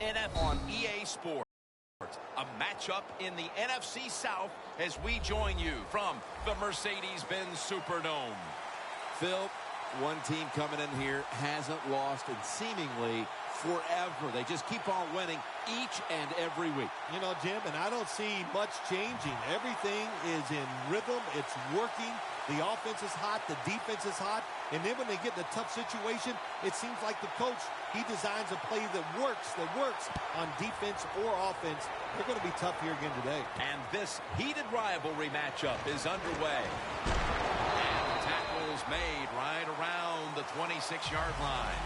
NFL on EA Sports. A matchup in the NFC South as we join you from the Mercedes-Benz Superdome. Phil, one team coming in here hasn't lost in seemingly forever. They just keep on winning each and every week. You know, Jim, and I don't see much changing. Everything is in rhythm. It's working. The offense is hot. The defense is hot. And then when they get in a tough situation, it seems like the coach, he designs a play that works on defense or offense. They're going to be tough here again today. And this heated rivalry matchup is underway. And the tackle is made right around the 26-yard line.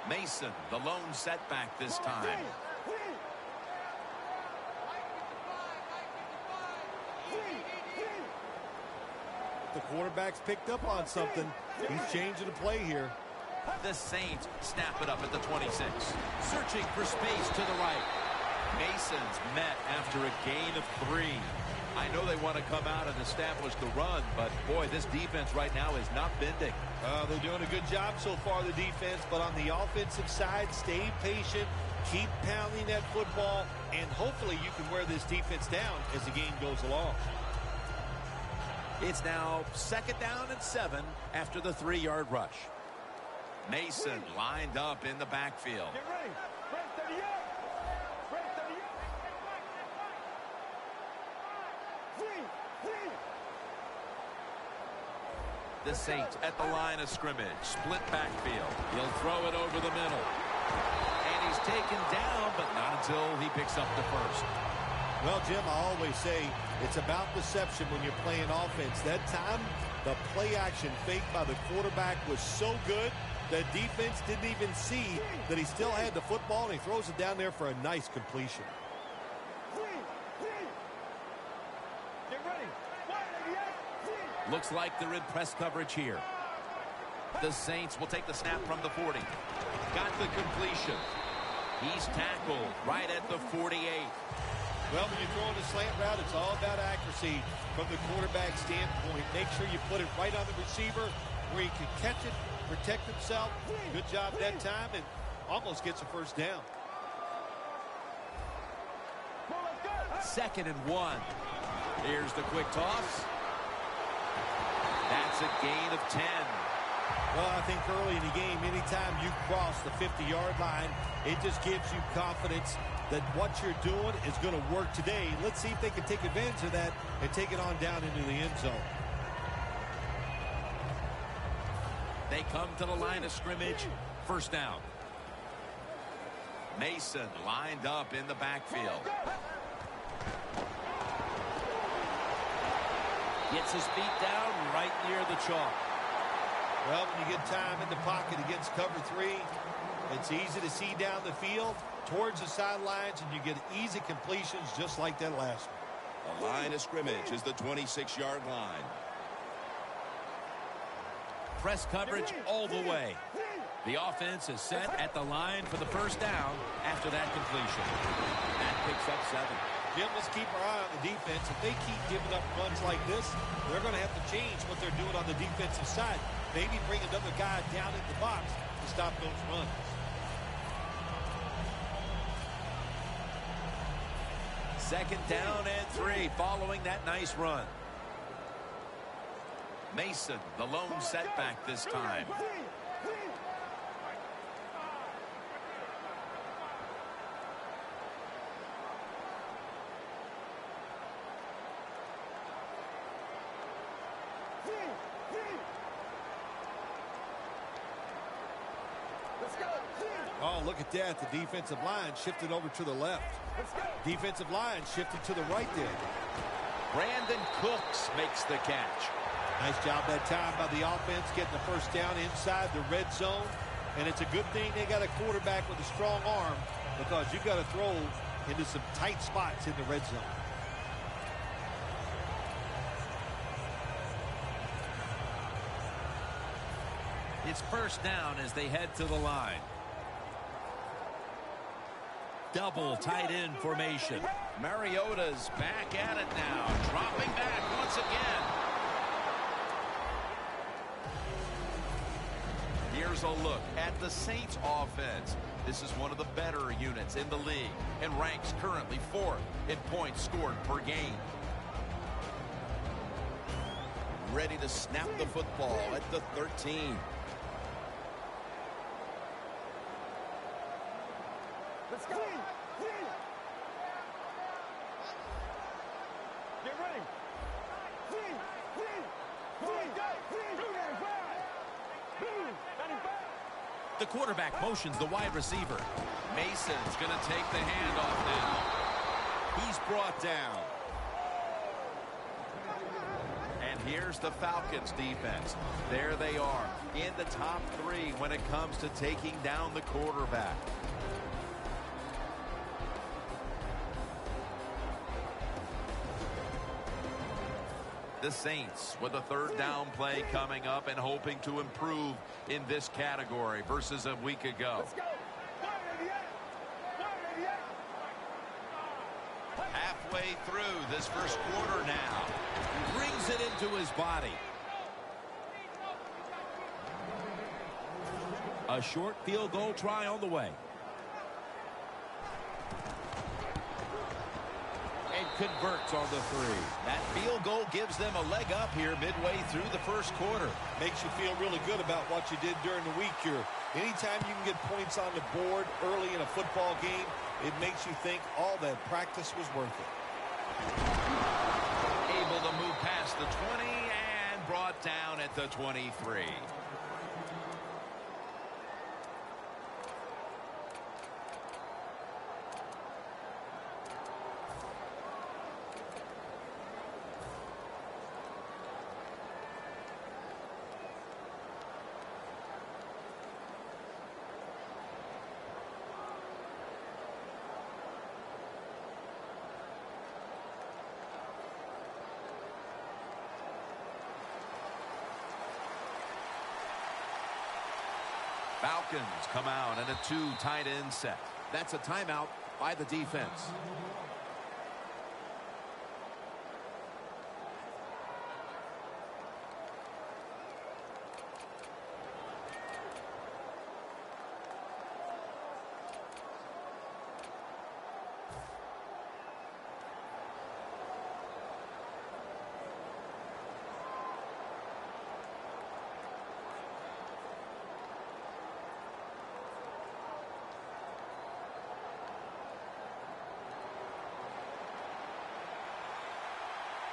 Mason, the lone setback this time. The quarterback's picked up on something. He's changing the play here. The Saints snap it up at the 26. Searching for space to the right. Mason's met after a gain of 3. I know they want to come out and establish the run, but, boy, this defense right now is not bending. They're doing a good job so far, the defense, but on the offensive side, stay patient, keep pounding that football, and hopefully you can wear this defense down as the game goes along. It's now 2nd down and 7 after the 3-yard rush. Mason lined up in the backfield. Get ready. The Saints at the line of scrimmage. Split backfield. He'll throw it over the middle. And he's taken down, but not until he picks up the first. Well, Jim, I always say it's about deception when you're playing offense. That time, the play action fake by the quarterback was so good, the defense didn't even see that he still had the football, and he throws it down there for a nice completion. Looks like they're in press coverage here. The Saints will take the snap from the 40. Got the completion. He's tackled right at the 48. Well, when you're throwing a slant route, it's all about accuracy from the quarterback standpoint. Make sure you put it right on the receiver where he can catch it, protect himself. Good job that time, and almost gets a first down. 2nd and 1. Here's the quick toss. That's a gain of 10. Well, I think early in the game, anytime you cross the 50-yard line, it just gives you confidence that what you're doing is going to work today. Let's see if they can take advantage of that and take it on down into the end zone. They come to the line of scrimmage. First down. Mason lined up in the backfield. Gets his feet down right near the chalk. Well, when you get time in the pocket against cover 3, it's easy to see down the field towards the sidelines, and you get easy completions just like that last one. The line of scrimmage is the 26-yard line. Press coverage all the way. The offense is set at the line for the first down after that completion. That picks up 7. Jim, let's keep our eye on the defense. If they keep giving up runs like this, they're going to have to change what they're doing on the defensive side. Maybe bring another guy down in the box to stop those runs. Second down and 3 following that nice run. Mason, the lone setback this time. Oh, look at that. The defensive line shifted over to the left. Defensive line shifted to the right there. Brandon Cooks makes the catch. Nice job that time by the offense getting the first down inside the red zone. And it's a good thing they got a quarterback with a strong arm, because you've got to throw into some tight spots in the red zone. It's first down as they head to the line. Double tight end formation. Mariota's back at it now. Dropping back once again. Here's a look at the Saints offense. This is one of the better units in the league and ranks currently 4th in points scored per game. Ready to snap the football at the 13. Let's go. Get ready. The quarterback motions the wide receiver. Mason's going to take the handoff now. He's brought down. And here's the Falcons defense. There they are in the top 3 when it comes to taking down the quarterback. The Saints with a 3rd down play coming up and hoping to improve in this category versus a week ago. Halfway through this first quarter now. Brings it into his body. A short field goal try on the way. And converts on the 3. That field goal gives them a leg up here midway through the first quarter. Makes you feel really good about what you did during the week here. Anytime you can get points on the board early in a football game, it makes you think all that practice was worth it. Able to move past the 20 and brought down at the 23. Falcons come out in a 2 tight end set. That's a timeout by the defense.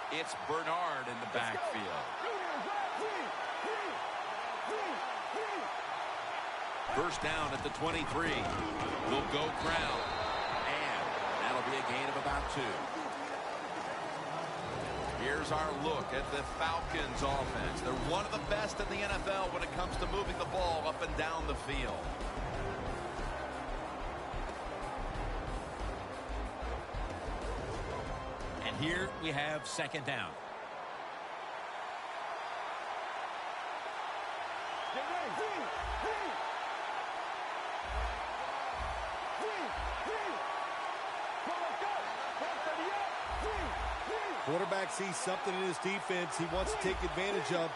It's Bernard in the backfield. First down at the 23. Will go ground. And that'll be a gain of about 2. Here's our look at the Falcons offense. They're one of the best in the NFL when it comes to moving the ball up and down the field. Here we have second down. Quarterback sees something in his defense he wants to take advantage of.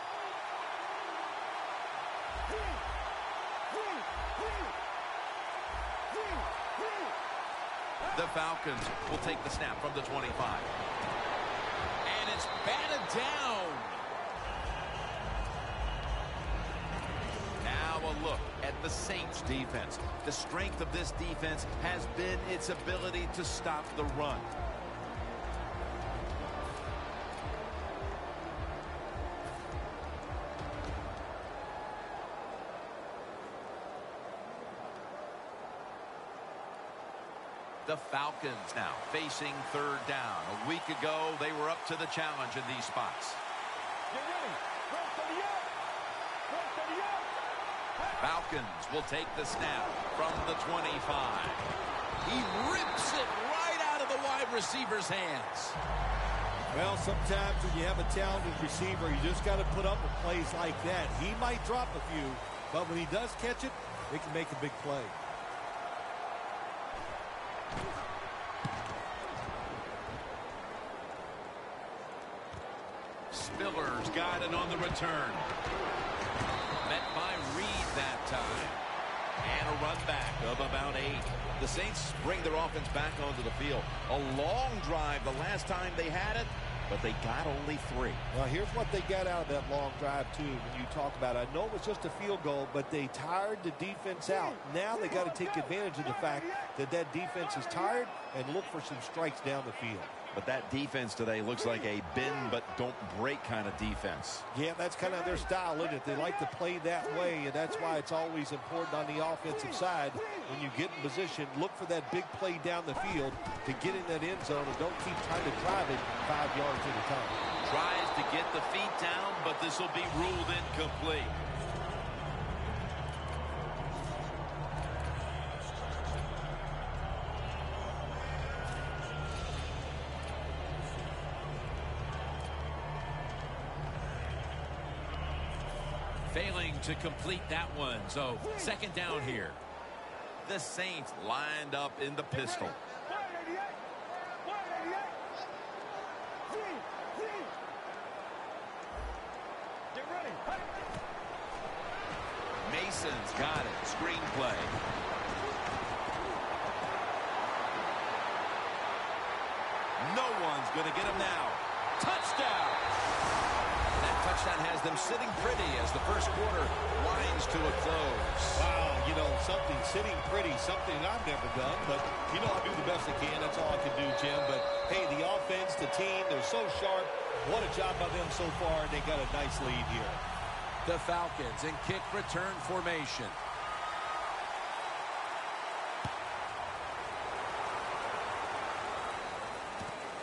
The Falcons will take the snap from the 25. And it's batted down. Now a look at the Saints defense. The strength of this defense has been its ability to stop the run. The Falcons now facing 3rd down. A week ago, they were up to the challenge in these spots. Falcons will take the snap from the 25. He rips it right out of the wide receiver's hands. Well, sometimes when you have a talented receiver, you just got to put up with plays like that. He might drop a few, But when he does catch it, it can make a big play. Spiller's got it on the return. Met by Reed that time. And a run back of about 8. The Saints bring their offense back onto the field. A long drive the last time they had it, but they got only 3. Now, here's what they got out of that long drive, too, when you talk about it. I know it was just a field goal, but they tired the defense out. Now they got to take advantage of the fact that that defense is tired and look for some strikes down the field. But that defense today looks like a bend but don't break kind of defense. Yeah, that's kind of their style, isn't it? They like to play that way, and that's why it's always important on the offensive side. When you get in position, look for that big play down the field to get in that end zone, and don't keep trying to drive it 5 yards at a time. Tries to get the feet down, but this will be ruled incomplete. Failing to complete that one, so second down here. The Saints lined up in the pistol. Mason's got it. Screenplay. No one's going to get him now. Touchdown! That touchdown has them sitting pretty as the first quarter winds to a close. Wow, you know, something sitting pretty, something I've never done, but, you know, I do the best I can. That's all I can do, Jim. But, hey, the offense, the team, they're so sharp. What a job by them so far. They got a nice lead here. The Falcons in kick return formation.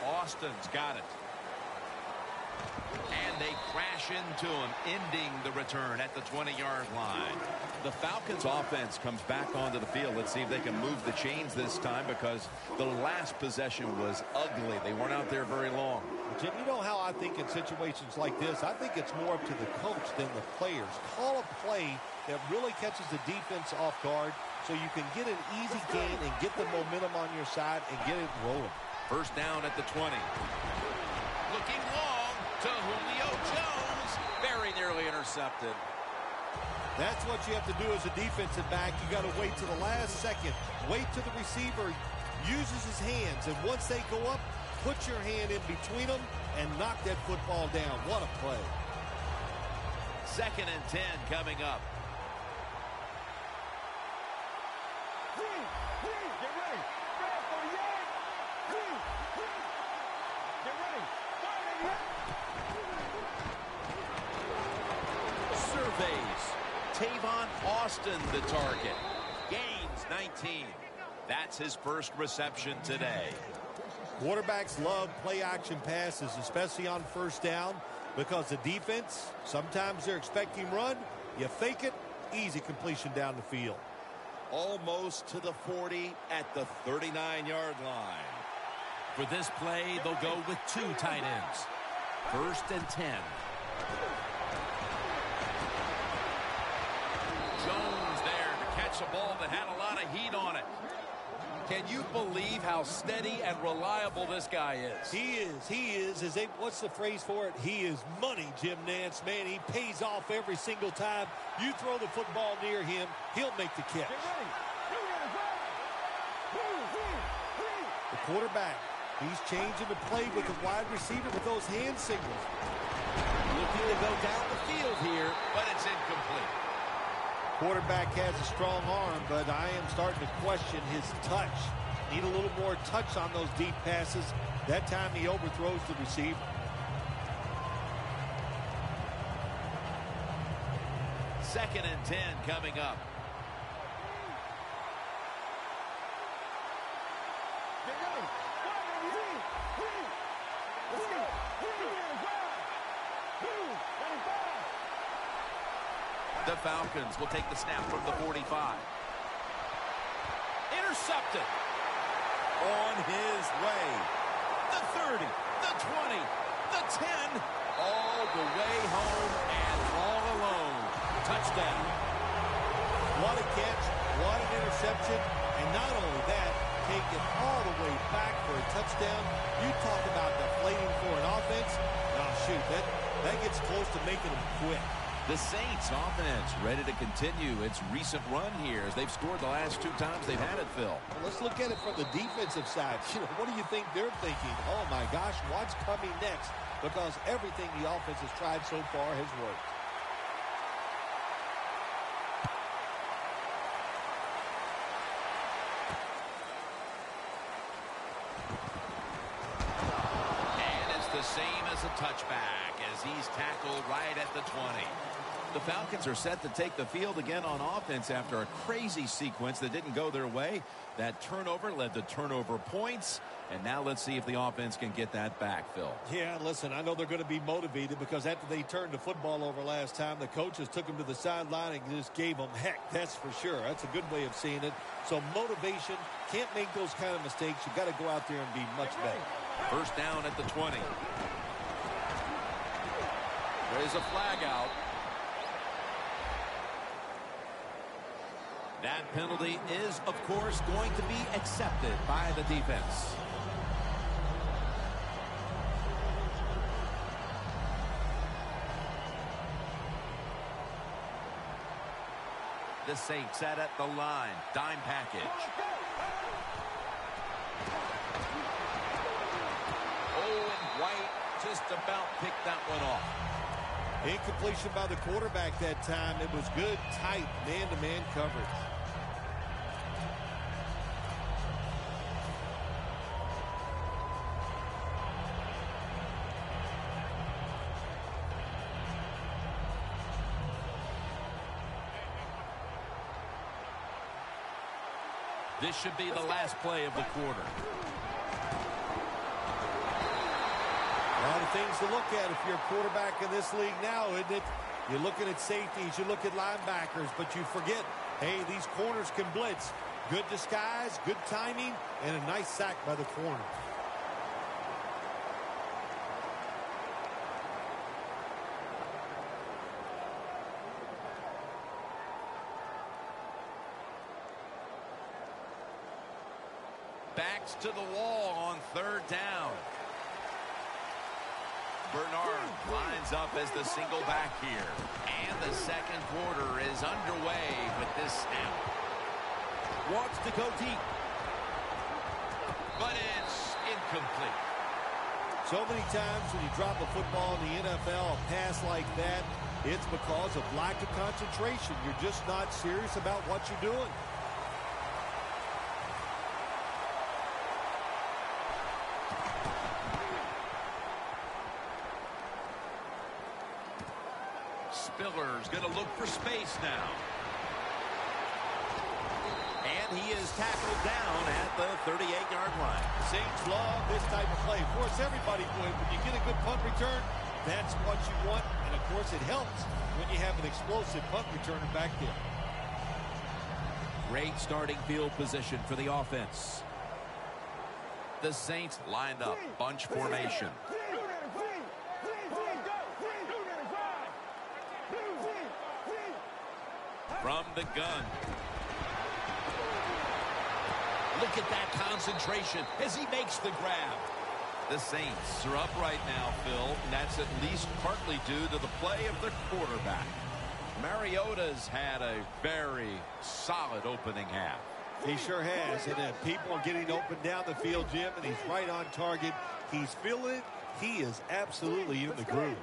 Austin's got it. And they crash into him, ending the return at the 20-yard line. The Falcons offense comes back onto the field. Let's see if they can move the chains this time, because the last possession was ugly. They weren't out there very long. Jim, you know how I think in situations like this, I think it's more up to the coach than the players. Call a play that really catches the defense off guard so you can get an easy gain and get the momentum on your side and get it rolling. First down at the 20. Looking long to Julio Jones. Very nearly intercepted. That's what you have to do as a defensive back. You got to wait to the last second. Wait till the receiver uses his hands, and once they go up, put your hand in between them and knock that football down. What a play. 2nd and 10 coming up. Get ready. Grab 48. Get ready. Surveys. Tavon Austin the target. Gains 19. That's his first reception today. Quarterbacks love play-action passes, especially on first down, because the defense, sometimes they're expecting run. You fake it, easy completion down the field. Almost to the 40 at the 39-yard line. For this play, they'll go with 2 tight ends. 1st and 10. Jones there to catch a ball that had a lot of heat on it. Can you believe how steady and reliable this guy is? He is. What's the phrase for it? He is money, Jim Nance. Man, he pays off every single time. You throw the football near him, he'll make the catch. The quarterback, he's changing the play with the wide receiver with those hand signals. Looking to go down the field here, But it's incomplete. Quarterback has a strong arm, but I am starting to question his touch. Need a little more touch on those deep passes. That time he overthrows the receiver. 2nd and 10 coming up. Get ready. Let's go. The Falcons will take the snap from the 45. Intercepted. On his way. The 30, the 20, the 10. All the way home and all alone. Touchdown. What a catch, what an interception, and not only that, take it all the way back for a touchdown. You talk about deflating for an offense. Oh, shoot, that gets close to making them quit. The Saints offense ready to continue its recent run here as they've scored the last 2 times they've had it, Phil. Well, let's look at it from the defensive side. What do you think they're thinking? Oh, my gosh, what's coming next? Because everything the offense has tried so far has worked. And it's the same as a touchback as he's tackled right at the 20. The Falcons are set to take the field again on offense after a crazy sequence that didn't go their way. That turnover led to turnover points. And now let's see if the offense can get that back, Phil. Yeah, listen, I know they're going to be motivated because after they turned the football over last time, the coaches took them to the sideline and just gave them heck, that's for sure. That's a good way of seeing it. So motivation, can't make those kind of mistakes. You got to go out there and be much better. First down at the 20. There's a flag out. That penalty is, of course, going to be accepted by the defense. The Saints set at the line. Dime package. Oh, and White just about picked that one off. Incompletion by the quarterback that time. It was good, tight, man-to-man coverage. This should be the last play of the quarter. A lot of things to look at if you're a quarterback in this league now, isn't it? You're looking at safeties, you look at linebackers, but you forget, hey, these corners can blitz. Good disguise, good timing, and a nice sack by the corner. Backs to the wall on third down. Bernard lines up as the single back here. And the second quarter is underway with this snap. Wants to go deep. But it's incomplete. So many times when you drop a football in the NFL, a pass like that, it's because of lack of concentration. You're just not serious about what you're doing. Spiller's going to look for space now. And he is tackled down at the 38-yard line. Saints love this type of play. Of course, everybody would. When you get a good punt return, that's what you want. And, of course, it helps when you have an explosive punt returner back there. Great starting field position for the offense. The Saints lined up, bunch formation. From the gun. Look at that concentration as he makes the grab. The Saints are up right now, Phil, and that's at least partly due to the play of the quarterback. Mariota's had a very solid opening half. He sure has. And people are getting open down the field, Jim, and he's right on target. He's feeling it. He is absolutely in the groove.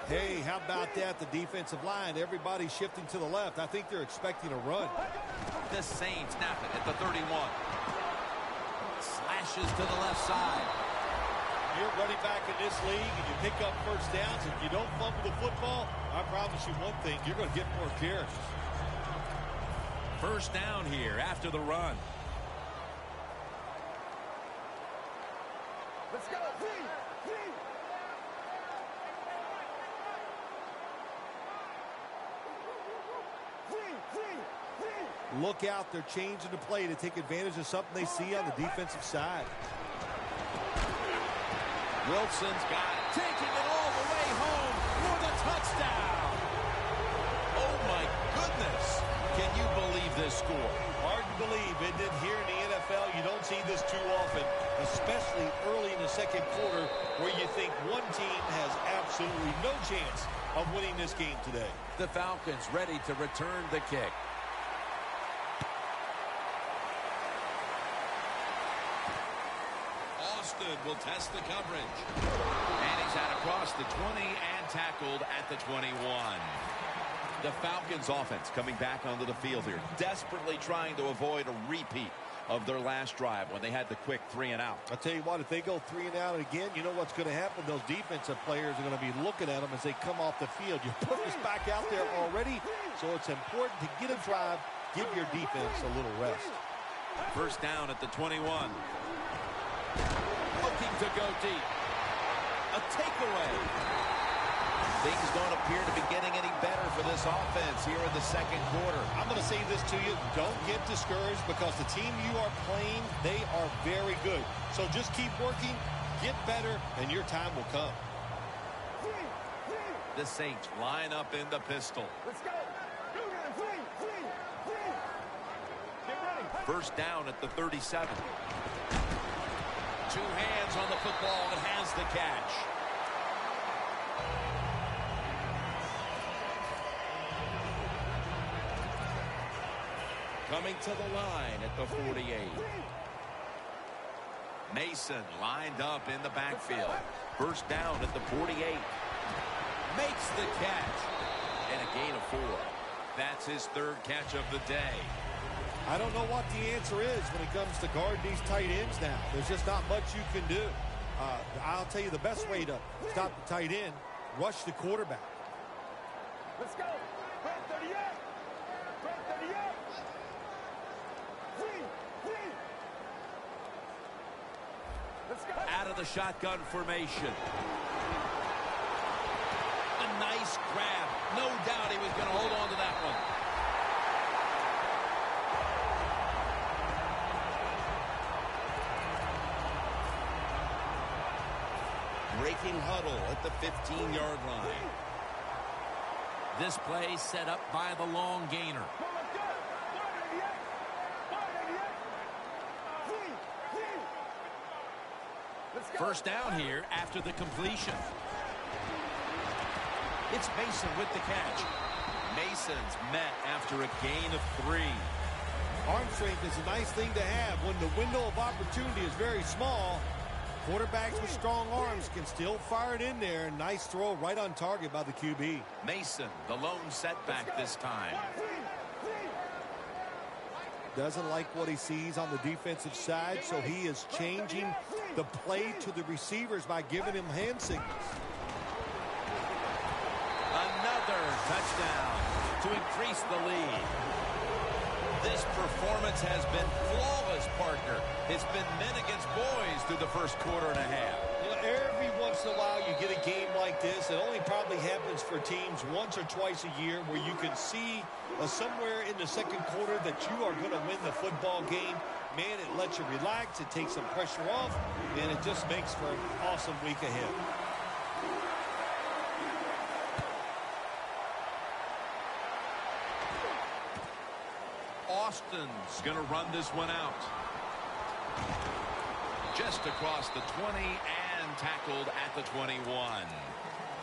Hey, how about that? The defensive line, everybody shifting to the left. I think they're expecting a run. The Saints snap it at the 31. Slashes to the left side. You're running back in this league and you pick up first downs. If you don't fumble the football, I promise you one thing, you're going to get more carries. First down here after the run. Let's go. Look out, they're changing the play to take advantage of something they see on the defensive side. Wilson's got it, taking it all the way home for the touchdown. this score. Hard to believe, isn't it? Here in the NFL, you don't see this too often, especially early in the second quarter where you think one team has absolutely no chance of winning this game today. The Falcons ready to return the kick. Austin will test the coverage. And he's out across the 20 and tackled at the 21. The Falcons offense coming back onto the field here, desperately trying to avoid a repeat of their last drive when they had the quick 3 and out. I'll tell you what, if they go 3 and out again, you know what's going to happen? Those defensive players are going to be looking at them as they come off the field. You put this back out there already, so it's important to get a drive, give your defense a little rest. First down at the 21. Looking to go deep. A takeaway. Things don't appear to be getting any better for this offense here in the second quarter. I'm going to say this to you. Don't get discouraged because the team you are playing, they are very good. So just keep working, get better, and your time will come. The Saints line up in the pistol. Let's go. Get ready. First down at the 37. Two hands on the football and has the catch. Coming to the line at the 48. Mason lined up in the backfield. First down at the 48. Makes the catch. And a gain of 4. That's his third catch of the day. I don't know what the answer is when it comes to guard these tight ends now. There's just not much you can do. I'll tell you the best way to stop the tight end, rush the quarterback. Let's go. Red 38. Red 38. Let's go. Out of the shotgun formation. A nice grab. No doubt he was going to hold on to that one. Breaking huddle at the 15-yard line. This play set up by the long gainer. First down here after the completion. It's Mason with the catch. Mason's met after a gain of 3. Arm strength is a nice thing to have. When the window of opportunity is very small, quarterbacks with strong arms can still fire it in there. Nice throw right on target by the QB. Mason, the lone setback this time. Doesn't like what he sees on the defensive side, so he is changing the play to the receivers by giving him hand signals. Another touchdown to increase the lead. This performance has been flawless, partner. It's been men against boys through the first quarter and a half. You know, every once in a while you get a game like this. It only probably happens for teams once or twice a year where you can see somewhere in the second quarter that you are going to win the football game. Man, it lets you relax. It takes some pressure off, and it just makes for an awesome week ahead. Austin's going to run this one out. Just across the 20 and tackled at the 21.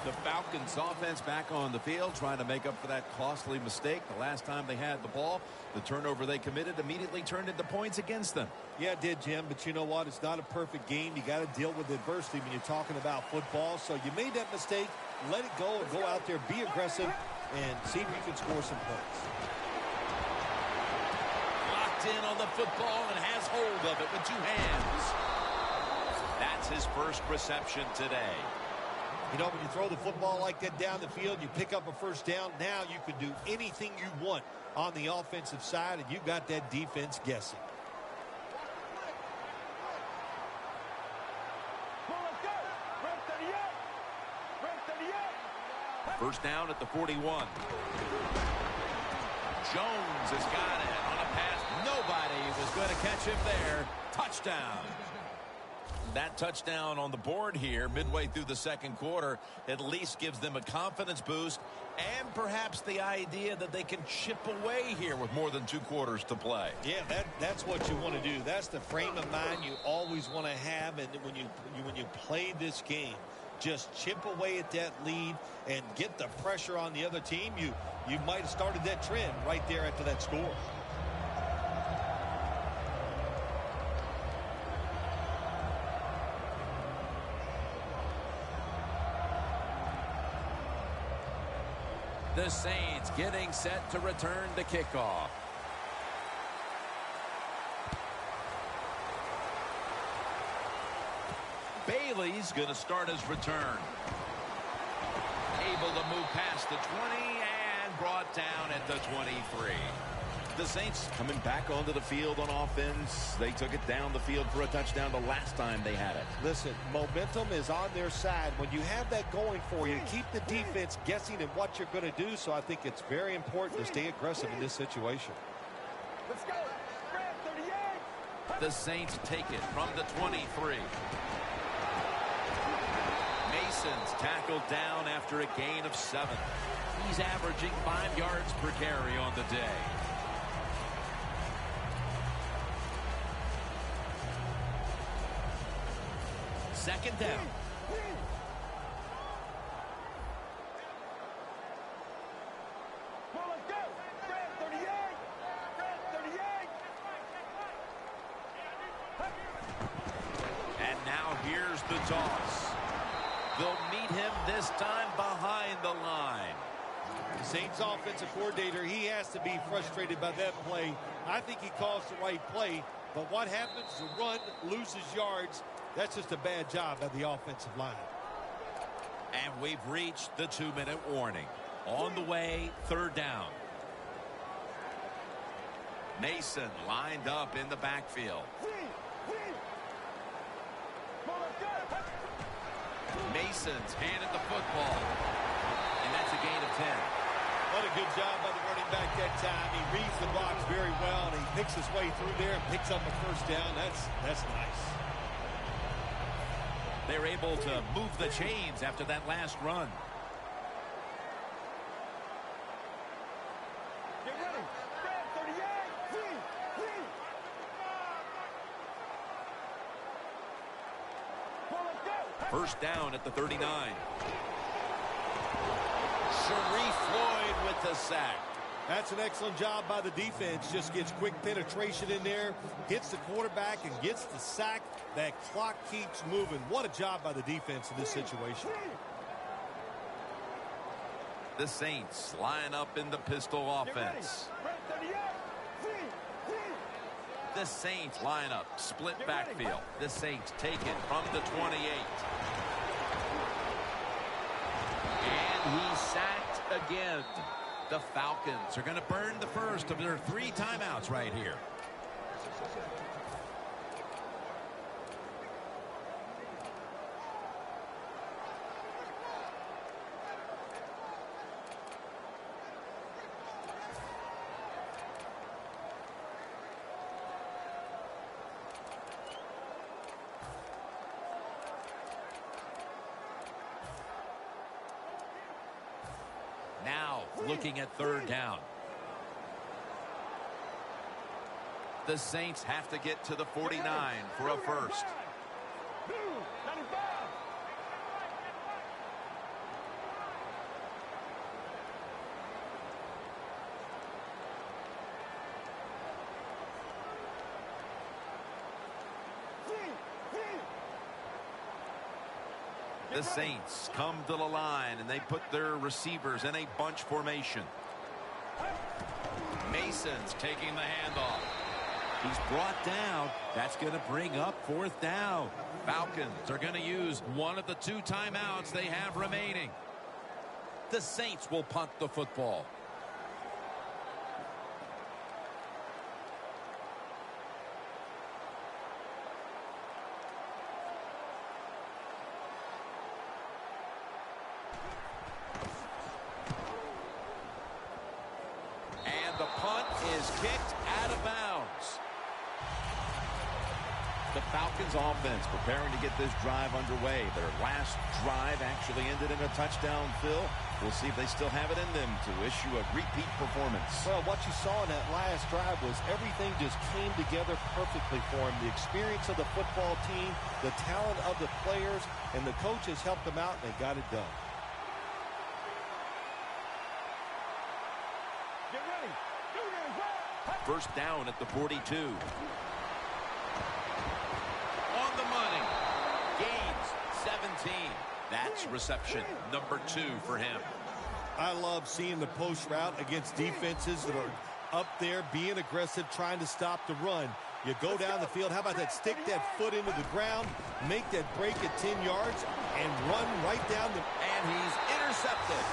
The Falcons offense back on the field trying to make up for that costly mistake. The last time they had the ball, the turnover they committed immediately turned into points against them. Yeah, it did, Jim, but you know what? It's not a perfect game. You got to deal with adversity when you're talking about football. So you made that mistake, let it go, and go out there, be aggressive, and see if you can score some points. Locked in on the football and has hold of it with 2 hands. That's his first reception today. You know, when you throw the football like that down the field, you pick up a first down. Now you can do anything you want on the offensive side, and you got that defense guessing. First down at the 41. Jones has got it on a pass. Nobody was going to catch him there. Touchdown. That touchdown on the board here midway through the second quarter at least gives them a confidence boost And perhaps the idea that they can chip away here with more than 2 quarters to play. Yeah, that's what you want to do. That's the frame of mind you always want to have, and when you play this game, just chip away at that lead and get the pressure on the other team. You might have started that trend right there after that score. The Saints getting set to return the kickoff. Bailey's going to start his return. Able to move past the 20 and brought down at the 23. The Saints coming back onto the field on offense. They took it down the field for a touchdown the last time they had it. Listen, momentum is on their side. When you have that going for you, keep the defense guessing at what you're going to do. So I think it's very important to stay aggressive in this situation. Let's go. Grab 38. The Saints take it from the 23. Mason's tackled down after a gain of 7. He's averaging 5 yards per carry on the day. Second down. Well, let's go. Grab 38. Grab 38. And now here's the toss. They'll meet him this time behind the line. The Saints offensive coordinator, he has to be frustrated by that play. I think he calls the right play, but what happens? The run loses yards. That's just a bad job by the offensive line. And we've reached the 2-minute warning. On the way, 3rd down. Mason lined up in the backfield. Mason's handed the football. And that's a gain of 10. What a good job by the running back that time. He reads the box very well, and he picks his way through there and picks up a 1st down. That's nice. They're able to move the chains after that last run. Get ready. Grab 38. Well, let's go. 1st down at the 39. Sharif Floyd with the sack. That's an excellent job by the defense. Just gets quick penetration in there, hits the quarterback, and gets the sack. That clock keeps moving. What a job by the defense in this situation. The Saints line up in the pistol offense. The Saints line up, split backfield. The Saints take it from the 28. And he's sacked again. The Falcons are going to burn the first of their 3 timeouts right here. Now looking at 3rd down. The Saints have to get to the 49 for a first. The Saints come to the line, and they put their receivers in a bunch formation. Mason's taking the handoff. He's brought down. That's going to bring up 4th down. Falcons are going to use one of the 2 timeouts they have remaining. The Saints will punt the football. The punt is kicked out of bounds. The Falcons offense preparing to get this drive underway. Their last drive actually ended in a touchdown, Phil. We'll see if they still have it in them to issue a repeat performance. Well, what you saw in that last drive was everything just came together perfectly for him. The experience of the football team, the talent of the players, and the coaches helped them out, and they got it done. Get ready. First down at the 42. On the money. Gains 17. That's reception number 2 for him. I love seeing the post route against defenses that are up there being aggressive, trying to stop the run. You go down the field. How about that? Stick that foot into the ground, make that break at 10 yards, and run right down the... And he's intercepted.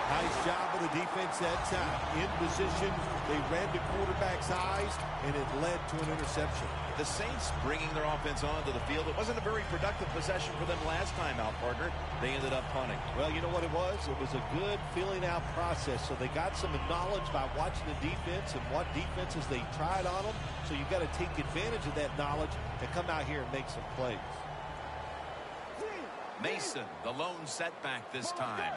Nice job of the defense that time. In position, they read the quarterback's eyes, and it led to an interception. The Saints bringing their offense onto the field. It wasn't a very productive possession for them last time out, partner. They ended up punting. Well, you know what it was? It was a good filling out process. So they got some knowledge by watching the defense and what defenses they tried on them. So you've got to take advantage of that knowledge and come out here and make some plays. Mason, the lone setback this time.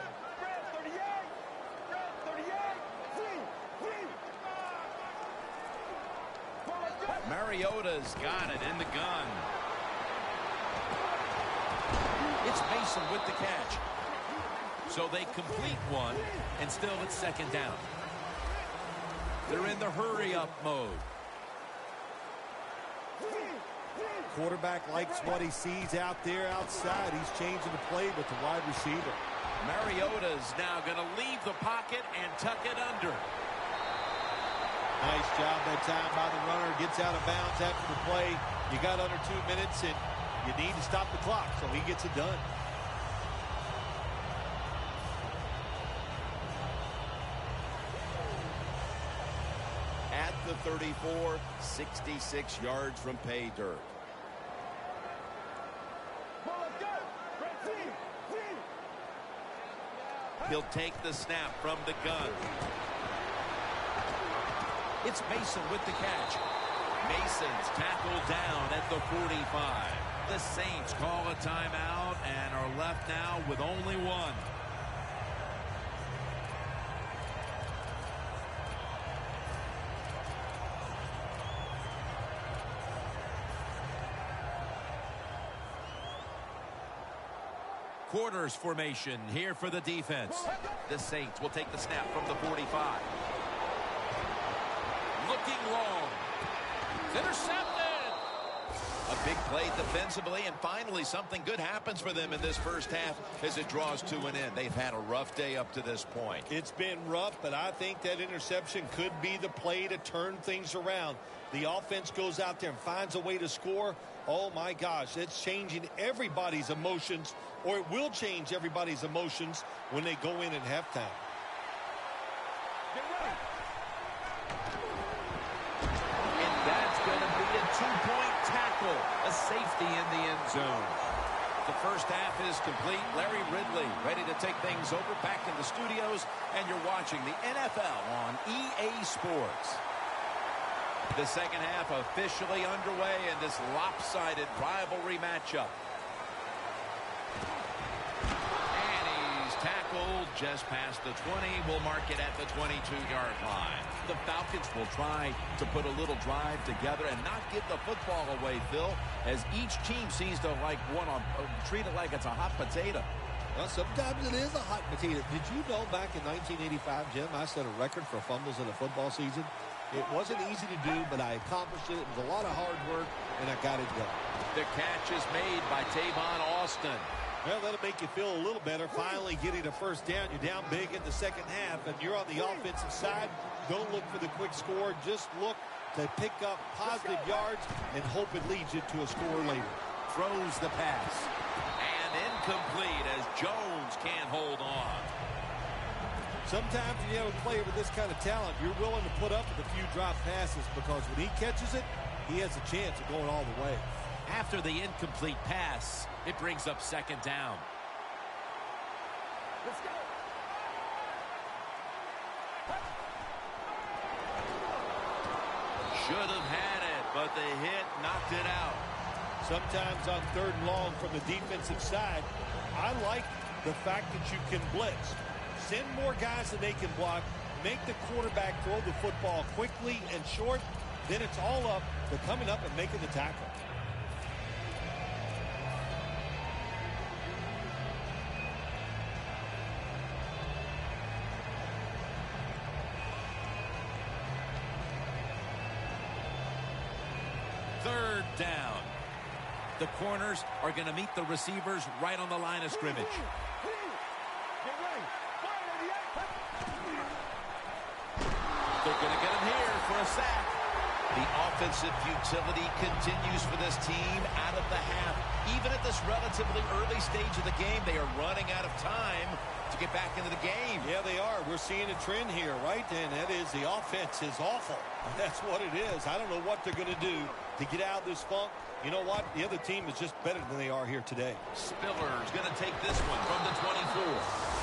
Mariota's got it in the gun. It's Mason with the catch. So they complete one, and still it's second down. They're in the hurry-up mode. Quarterback likes what he sees out there outside. He's changing the play with the wide receiver. Mariota's now going to leave the pocket and tuck it under. Nice job that time by the runner. Gets out of bounds after the play. You got under 2 minutes, and you need to stop the clock, so he gets it done. At the 34, 66 yards from pay dirt. He'll take the snap from the gun. It's Mason with the catch. Mason's tackled down at the 45. The Saints call a timeout and are left now with only one. Quarters formation here for the defense. The Saints will take the snap from the 45. Looking long. It's intercepted. A big play defensively, and finally something good happens for them in this first half as it draws to an end. They've had a rough day up to this point. It's been rough, but I think that interception could be the play to turn things around. The offense goes out there and finds a way to score. Oh, my gosh, it's changing everybody's emotions, or it will change everybody's emotions when they go in at halftime. And that's going to be a two-point tackle, a safety in the end zone. The first half is complete. Larry Ridley ready to take things over back in the studios, and you're watching the NFL on EA Sports. The second half officially underway in this lopsided rivalry matchup. And he's tackled just past the 20. We'll mark it at the 22-yard line. The Falcons will try to put a little drive together and not give the football away, Phil, as each team seems to treat it like it's a hot potato. Well, sometimes it is a hot potato. Did you know back in 1985, Jim, I set a record for fumbles in a football season? It wasn't easy to do, but I accomplished it. It was a lot of hard work, and I got it done. The catch is made by Tavon Austin. Well, that'll make you feel a little better. Finally getting a first down. You're down big in the second half, and you're on the offensive side. Don't look for the quick score. Just look to pick up positive yards and hope it leads you to a score later. Throws the pass. And incomplete as Jones can't hold on. Sometimes when you have a player with this kind of talent, you're willing to put up with a few drop passes because when he catches it, he has a chance of going all the way. After the incomplete pass, it brings up second down. Let's go. Should have had it, but the hit knocked it out. Sometimes on third and long from the defensive side, I like the fact that you can blitz. Send more guys than they can block. Make the quarterback throw the football quickly and short. Then it's all up to coming up and making the tackle. Third down. The corners are going to meet the receivers right on the line of scrimmage. Get ready. Fire to the eight. They're going to get him here for a sack. The offensive futility continues for this team out of the half. Even at this relatively early stage of the game, they are running out of time to get back into the game. Yeah, they are. We're seeing a trend here, right? And that is the offense is awful. That's what it is. I don't know what they're going to do to get out of this funk. You know what? The other team is just better than they are here today. Spiller's going to take this one from the 24.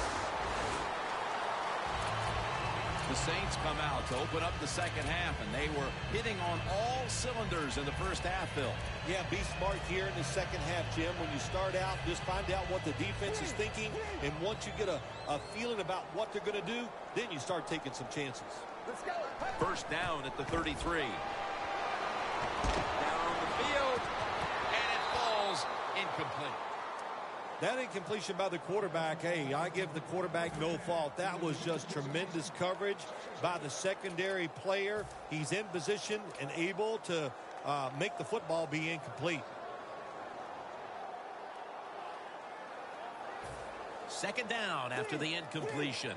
The Saints come out to open up the second half, and they were hitting on all cylinders in the first half, Phil. Yeah, be smart here in the second half, Jim. When you start out, just find out what the defense is thinking, and once you get a feeling about what they're going to do, then you start taking some chances. Let's go. First down at the 33. Down the field, and it falls incomplete. That incompletion by the quarterback, hey, I give the quarterback no fault. That was just tremendous coverage by the secondary player. He's in position and able to make the football be incomplete. Second down after the incompletion.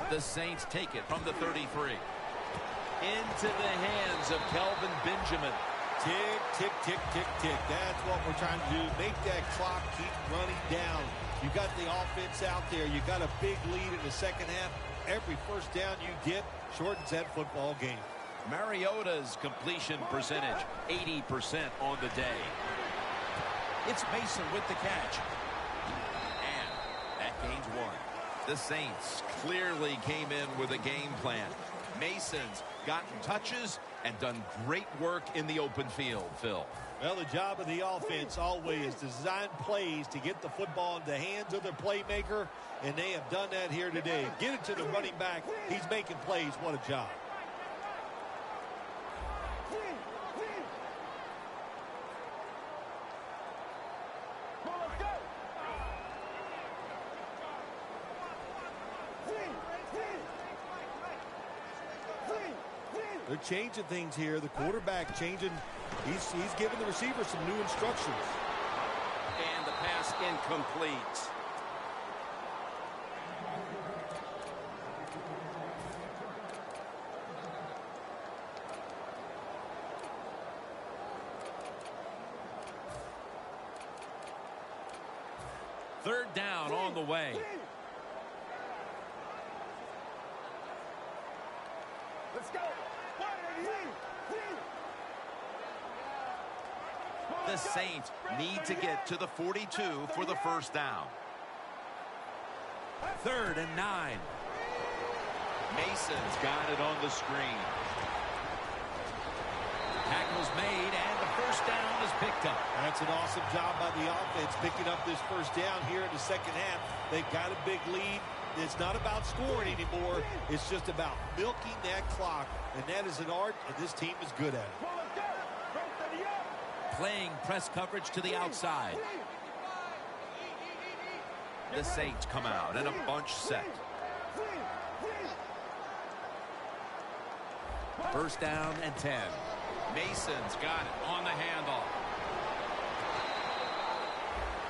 The Saints take it from the 33. Into the hands of Kelvin Benjamin. Tick, tick, tick, tick, tick. That's what we're trying to do. Make that clock keep running down. You got the offense out there. You got a big lead in the second half. Every first down you get shortens that football game. Mariota's completion percentage, 80% on the day. It's Mason with the catch. And that gains one. The Saints clearly came in with a game plan. Mason's gotten touches and done great work in the open field, Phil. Well, the job of the offense always design plays to get the football in the hands of their playmaker, and they have done that here today. Get it to the running back. He's making plays. What a job. They're changing things here. The quarterback changing. He's giving the receiver some new instructions. And the pass incomplete. Third down on the way. Let's go. The Saints need to get to the 42 for the first down. 3rd and 9. Mason's got it on the screen. Tackle's made, and the first down is picked up. That's an awesome job by the offense picking up this first down here in the second half. They've got a big lead. It's not about scoring anymore. It's just about milking that clock, and that is an art, and this team is good at it. Playing press coverage to the outside. The Saints come out in a bunch set. First down and 10. Mason's got it on the handoff.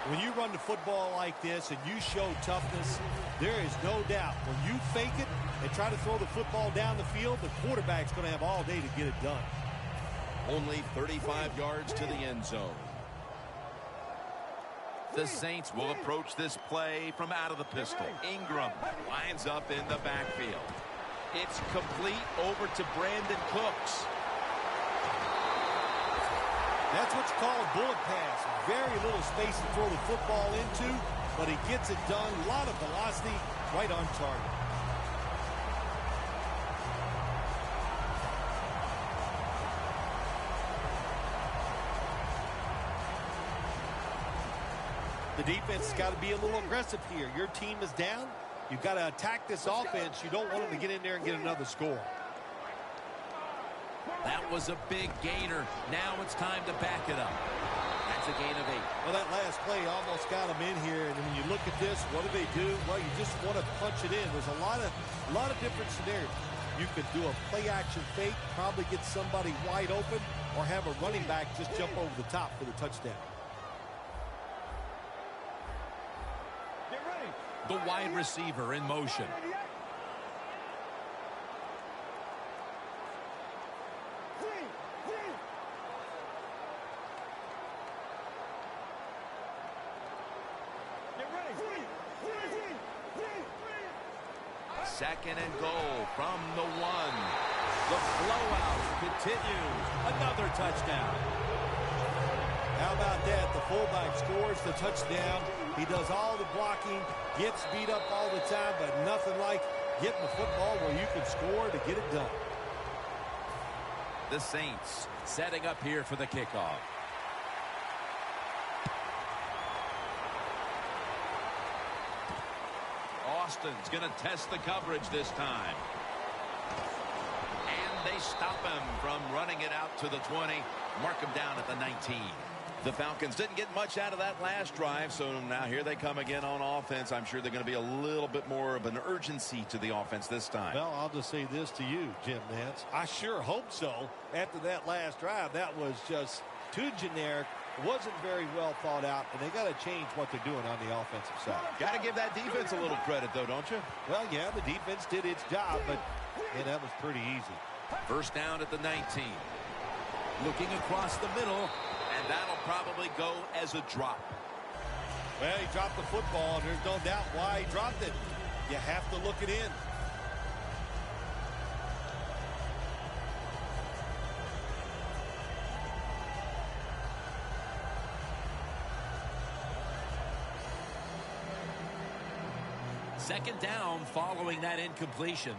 When you run the football like this and you show toughness, there is no doubt. When you fake it and try to throw the football down the field, the quarterback's going to have all day to get it done. Only 35 yards to the end zone. The Saints will approach this play from out of the pistol. Ingram lines up in the backfield. It's complete over to Brandon Cooks. That's what's called a bullet pass. Very little space to throw the football into, but he gets it done. A lot of velocity right on target. The defense has got to be a little aggressive here. Your team is down. You've got to attack this offense. You don't want them to get in there and get another score. That was a big gainer. Now it's time to back it up. That's a gain of 8. Well, that last play almost got them in here. And when you look at this, what do? Well, you just want to punch it in. There's a lot of different scenarios. You could do a play-action fake, probably get somebody wide open, or have a running back just jump over the top for the touchdown. Get ready. The wide receiver in motion. Second and goal from the 1. The blowout continues. Another touchdown. How about that? The fullback scores the touchdown. He does all the blocking, gets beat up all the time, but nothing like getting the football where you can score to get it done. The Saints setting up here for the kickoff. Austin's going to test the coverage this time. And they stop him from running it out to the 20. Mark him down at the 19. The Falcons didn't get much out of that last drive, so now here they come again on offense. I'm sure they're going to be a little bit more of an urgency to the offense this time. Well, I'll just say this to you, Jim Nance. I sure hope so. After that last drive, that was just too generic. Wasn't very well thought out, and they got to change what they're doing on the offensive side. Got to give that defense a little credit, though, don't you? Well, yeah, the defense did its job, but that was pretty easy. First down at the 19. Looking across the middle, and that'll probably go as a drop. Well, he dropped the football, and there's no doubt why he dropped it. You have to look it in. second down following that incompletion.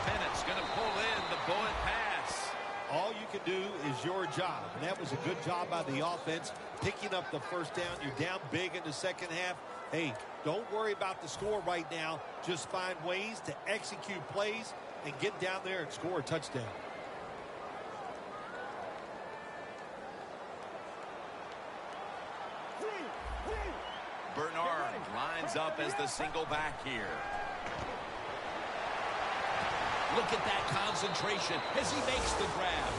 Bennett's going to pull in the bullet pass. All you can do is your job, and that was a good job by the offense, picking up the first down. You're down big in the second half. Hey, don't worry about the score right now. Just find ways to execute plays and get down there and score a touchdown. Bernard lines up as the single back here. Look at that concentration as he makes the grab.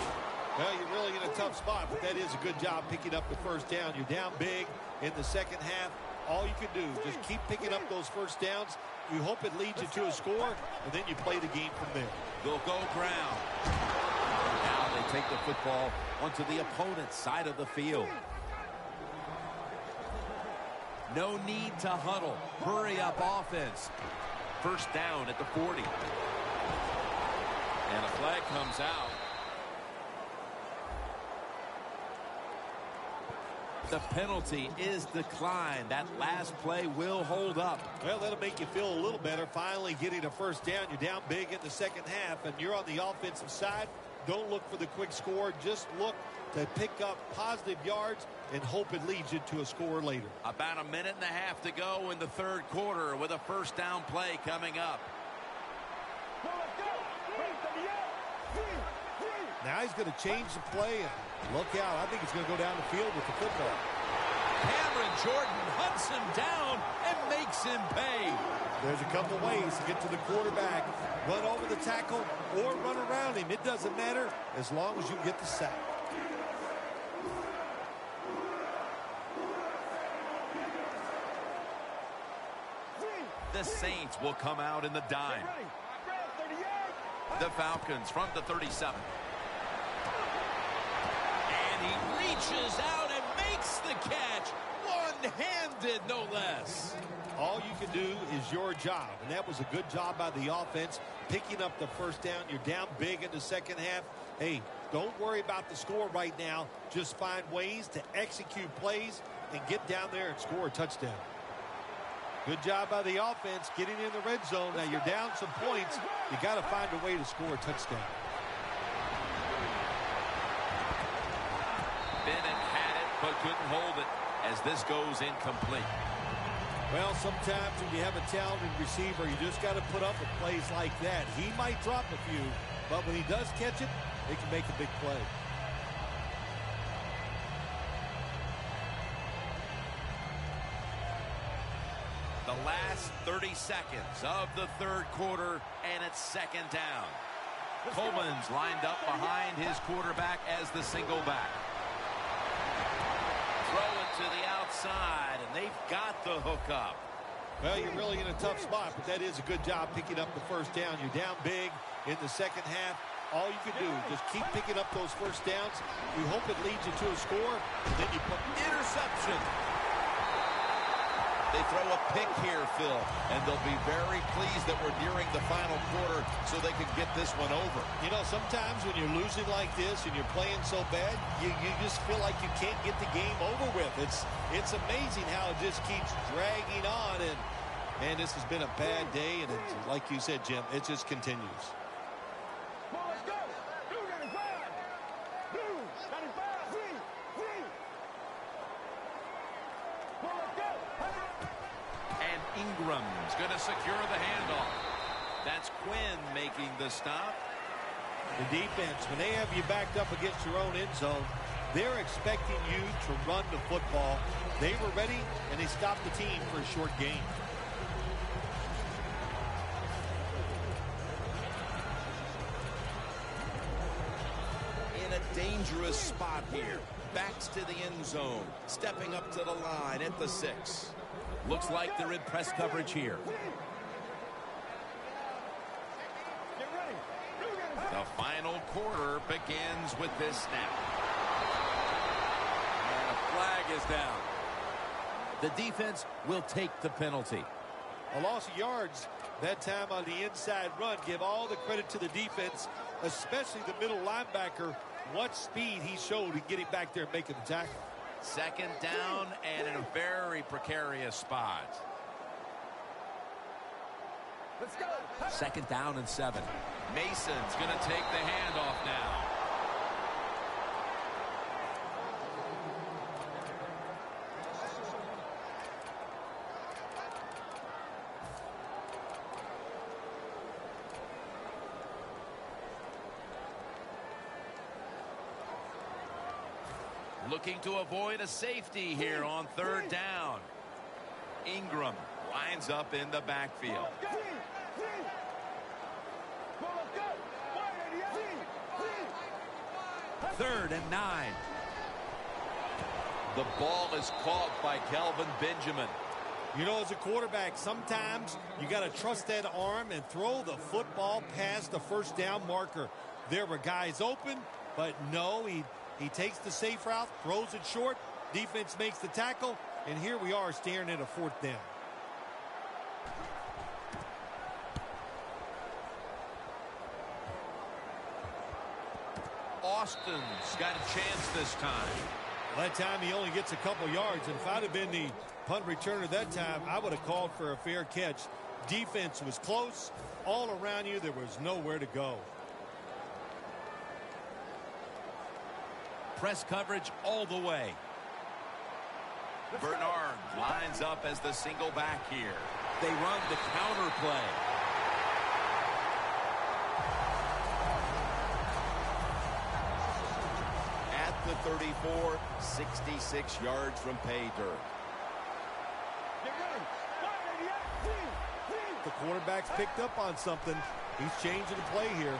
Well, you're really in a tough spot, but that is a good job picking up the first down. You're down big in the second half. All you can do is just keep picking up those first downs. You hope it leads you to a score, and then you play the game from there. They'll go ground. Now they take the football onto the opponent's side of the field. No need to huddle. Hurry up offense. First down at the 40. And a flag comes out. The penalty is declined. That last play will hold up. Well, that'll make you feel a little better. Finally getting a first down. You're down big in the second half, and you're on the offensive side. Don't look for the quick score. Just look to pick up positive yards and hope it leads you to a score later. About a minute and a half to go in the third quarter with a first down play coming up. Now he's going to change the play, and look out. I think he's going to go down the field with the football. Cameron Jordan hunts him down and makes him pay. There's a couple ways to get to the quarterback. Run over the tackle or run around him. It doesn't matter as long as you get the sack. The Saints will come out in the dime. The Falcons from the 37. And he reaches out and makes the catch. One-handed, no less. All you can do is your job, and that was a good job by the offense, picking up the first down. You're down big in the second half. Hey, don't worry about the score right now. Just find ways to execute plays and get down there and score a touchdown. Good job by the offense getting in the red zone. Now you're down some points. You got to find a way to score a touchdown. Bennett had it, but couldn't hold it as this goes incomplete. Well, sometimes when you have a talented receiver, you just got to put up with plays like that. He might drop a few, but when he does catch it, he can make a big play. The last 30 seconds of the third quarter, and it's second down. Coleman's lined up behind his quarterback as the single back. Throw it to the outside, and they've got the hook up. Well, you're really in a tough spot, but that is a good job picking up the first down. You're down big in the second half. All you can do is just keep picking up those first downs. You hope it leads you to a score, and then you put Interception. They throw a pick here, Phil, and they'll be very pleased that we're nearing the final quarter so they can get this one over. You know, sometimes when you're losing like this and you're playing so bad, you just feel like you can't get the game over with. It's amazing how it just keeps dragging on, and this has been a bad day, and it's, like you said, Jim, it just continues. Well, let's go. 295. 295. Three. Well, let's go. And Ingram's going to secure the handoff. That's Quinn making the stop. The defense, when they have you backed up against your own end zone, they're expecting you to run the football. They were ready, and they stopped the team for a short gain. In a dangerous spot here. Backs to the end zone. Stepping up to the line at the 6. Looks like they're in press coverage here. Get ready. The final quarter begins with this snap. And a flag is down. The defense will take the penalty. A loss of yards that time on the inside run. Give all the credit to the defense, especially the middle linebacker. What speed he showed in getting back there and making the tackle. Second down and in a very precarious spot. Let's go. Second down and 7. Mason's going to take the handoff now. Looking to avoid a safety here on third down. Ingram lines up in the backfield. Third and 9. The ball is caught by Kelvin Benjamin. You know, as a quarterback, sometimes you got to trust that arm and throw the football past the first down marker. There were guys open, but no, he takes the safe route, throws it short, defense makes the tackle, and here we are staring at a fourth down. Austin's got a chance this time. That time he only gets a couple yards, and if I'd have been the punt returner that time, I would have called for a fair catch. Defense was close. All around you, there was nowhere to go. Press coverage all the way. Bernard lines up as the single back here. They run the counter play. At the 34, 66 yards from pay dirt. The quarterback's picked up on something. He's changing the play here.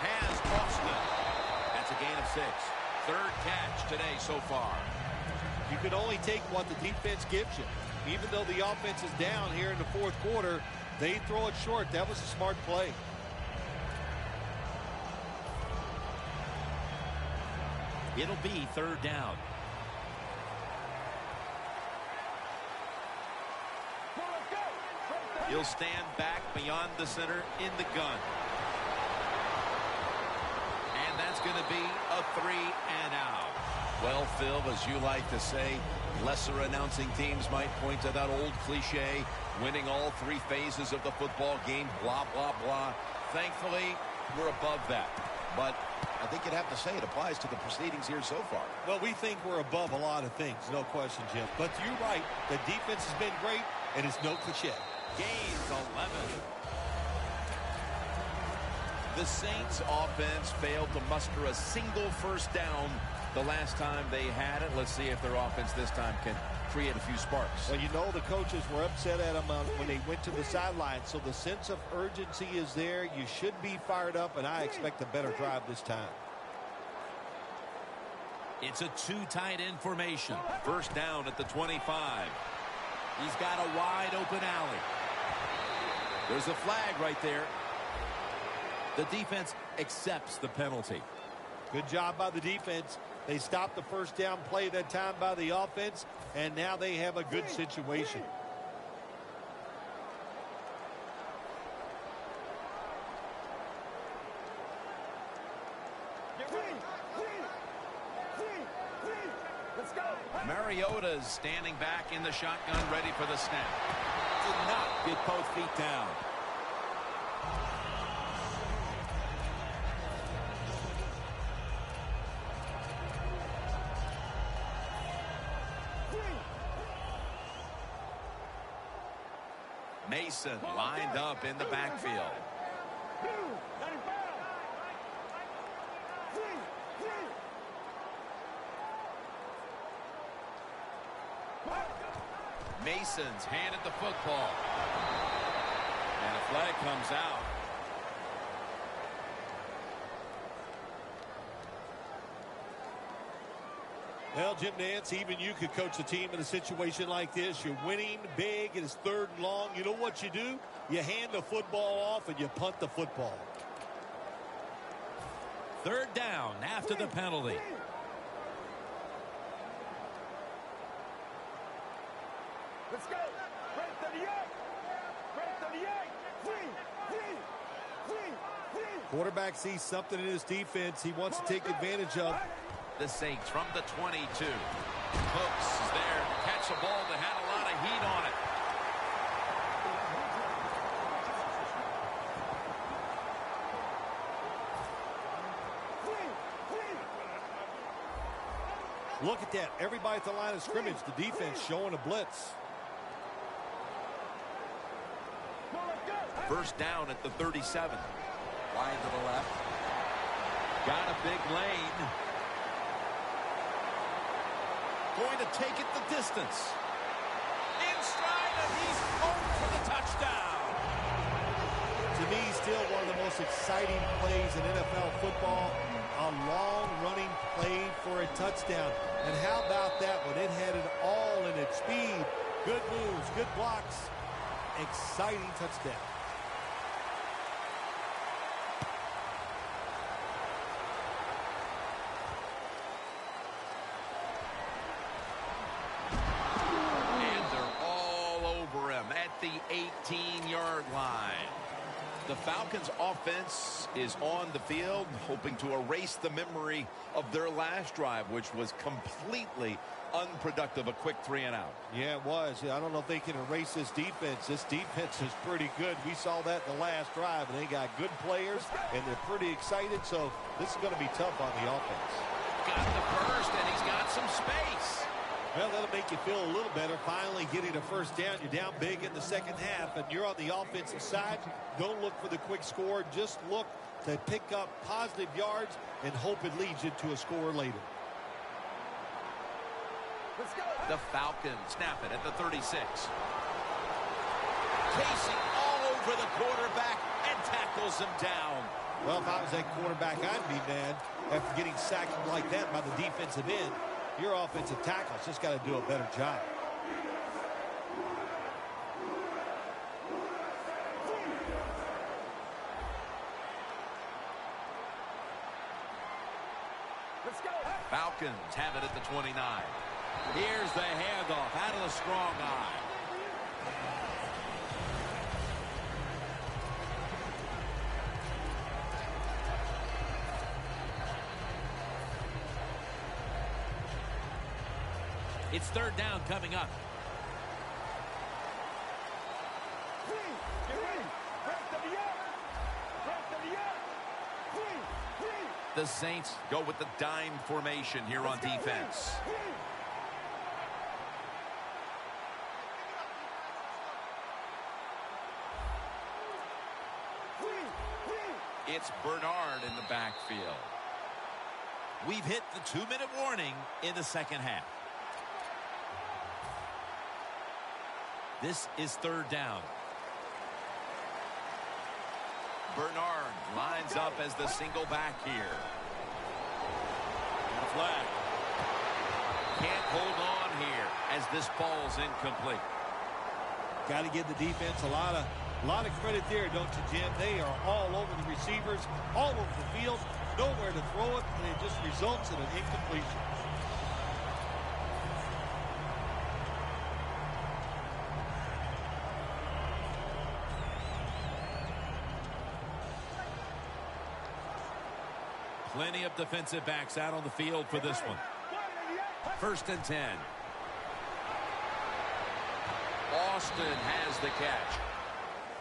Has Austin. That's a gain of 6. Third catch today so far. You can only take what the defense gives you. Even though the offense is down here in the fourth quarter, they throw it short. That was a smart play. It'll be third down. He'll stand back beyond the center in the gun. And that's It's going to be a 3-and-out. Well, Phil, as you like to say, lesser announcing teams might point to that old cliche, winning all 3 phases of the football game, blah, blah, blah. Thankfully, we're above that. But I think you'd have to say it applies to the proceedings here so far. Well, we think we're above a lot of things, no question, Jim. But you're right. The defense has been great, and it's no cliche. Gains 11. The Saints offense failed to muster a single first down the last time they had it. Let's see if their offense this time can create a few sparks. Well, you know the coaches were upset at them when they went to the sideline, so the sense of urgency is there. You should be fired up, and I expect a better drive this time. It's a 2 tight end formation. First down at the 25. He's got a wide open alley. There's a flag right there. The defense accepts the penalty. Good job by the defense. They stopped the first down play that time by the offense, and now they have a good situation. Let's go. Mariota's standing back in the shotgun, ready for the snap. Did not get both feet down. Mason lined up in the backfield. Mason's handed the football. And a flag comes out. Well, Jim Nance, even you could coach a team in a situation like this. You're winning big. It is 3rd and long. You know what you do? You hand the football off and you punt the football. 3rd down after the penalty. Let's go. Right 38. Right 38. Quarterback sees something in his defense he wants to take advantage of. The Saints from the 22. Cooks is there to catch a ball that had a lot of heat on it. Look at that. Everybody at the line of scrimmage. The defense showing a blitz. First down at the 37. Wide to the left. Got a big lane. Going to take it the distance. In stride, and he's home for the touchdown. To me, still one of the most exciting plays in NFL football. A long-running play for a touchdown. And how about that one? It had it all in its speed. Good moves, good blocks. Exciting touchdown. The 18-yard line. The Falcons offense is on the field, hoping to erase the memory of their last drive, which was completely unproductive, a quick 3-and-out. Yeah, it was. I don't know if they can erase this defense. This defense is pretty good. We saw that in the last drive, and they got good players, and they're pretty excited, so this is going to be tough on the offense. Got the first, and he's got some space. Well, that'll make you feel a little better. Finally getting a first down. You're down big in the second half, and you're on the offensive side. Don't look for the quick score. Just look to pick up positive yards and hope it leads you to a score later. Let's go. The Falcons snap it at the 36. Casey all over the quarterback and tackles him down. Well, if I was that quarterback, I'd be mad after getting sacked like that by the defensive end. Your offensive tackle's just got to do a better job. Let's go. Falcons have it at the 29. Here's the handoff out of the strong eye. It's third down coming up. The Saints go with the dime formation here on defense. It's Bernard in the backfield. We've hit the 2-minute warning in the second half. This is third down. Bernard lines up as the single back here. And a flag. Can't hold on here as this ball's incomplete. Got to give the defense a lot of credit there, don't you, Jim? They are all over the receivers, all over the field, nowhere to throw it, and it just results in an incompletion. Plenty of defensive backs out on the field for this one. 1st and 10. Austin has the catch.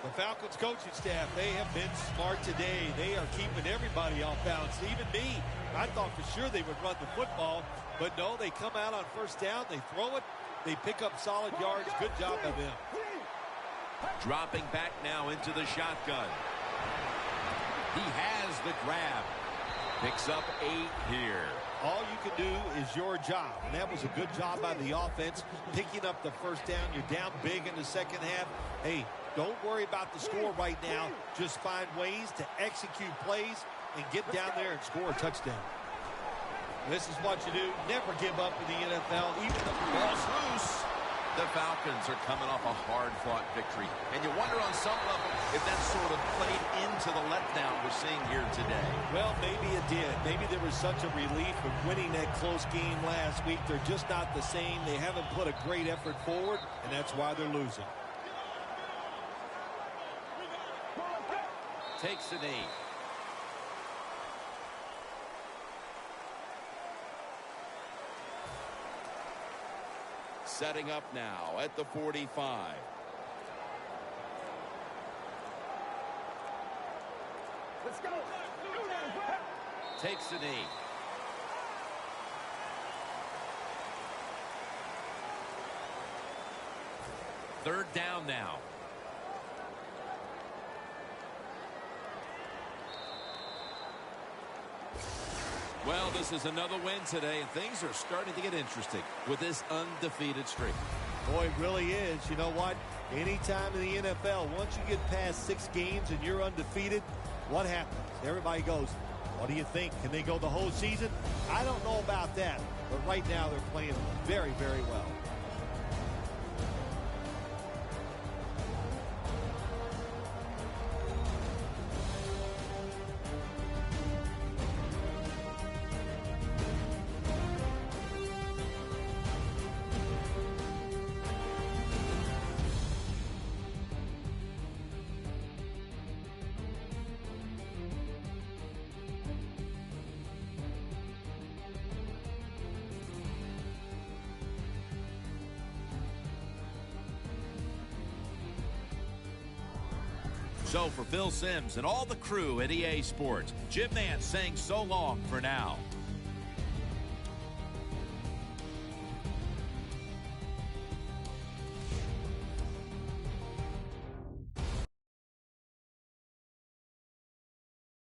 The Falcons coaching staff, they have been smart today. They are keeping everybody off balance. Even me, I thought for sure they would run the football, but no, they come out on 1st down, they throw it, they pick up solid yards. Good job by them. Dropping back now into the shotgun. He has the grab. Picks up 8 here. All you can do is your job, and that was a good job by the offense, picking up the 1st down. You're down big in the second half. Hey, don't worry about the score right now. Just find ways to execute plays and get down there and score a touchdown. This is what you do. Never give up in the NFL. Even the ball's loose. The Falcons are coming off a hard-fought victory. And you wonder on some level if that sort of played into the letdown we're seeing here today. Well, maybe it did. Maybe there was such a relief of winning that close game last week. They're just not the same. They haven't put a great effort forward, and that's why they're losing. Takes a knee. Setting up now at the 45. Let's go. Takes a knee. Third down now. Well, this is another win today, and things are starting to get interesting with this undefeated streak. Boy, it really is. You know what? Anytime in the NFL, once you get past 6 games and you're undefeated, what happens? Everybody goes, what do you think? Can they go the whole season? I don't know about that, but right now they're playing very, very well. So for Phil Simms and all the crew at EA Sports, Jim Nance saying so long for now.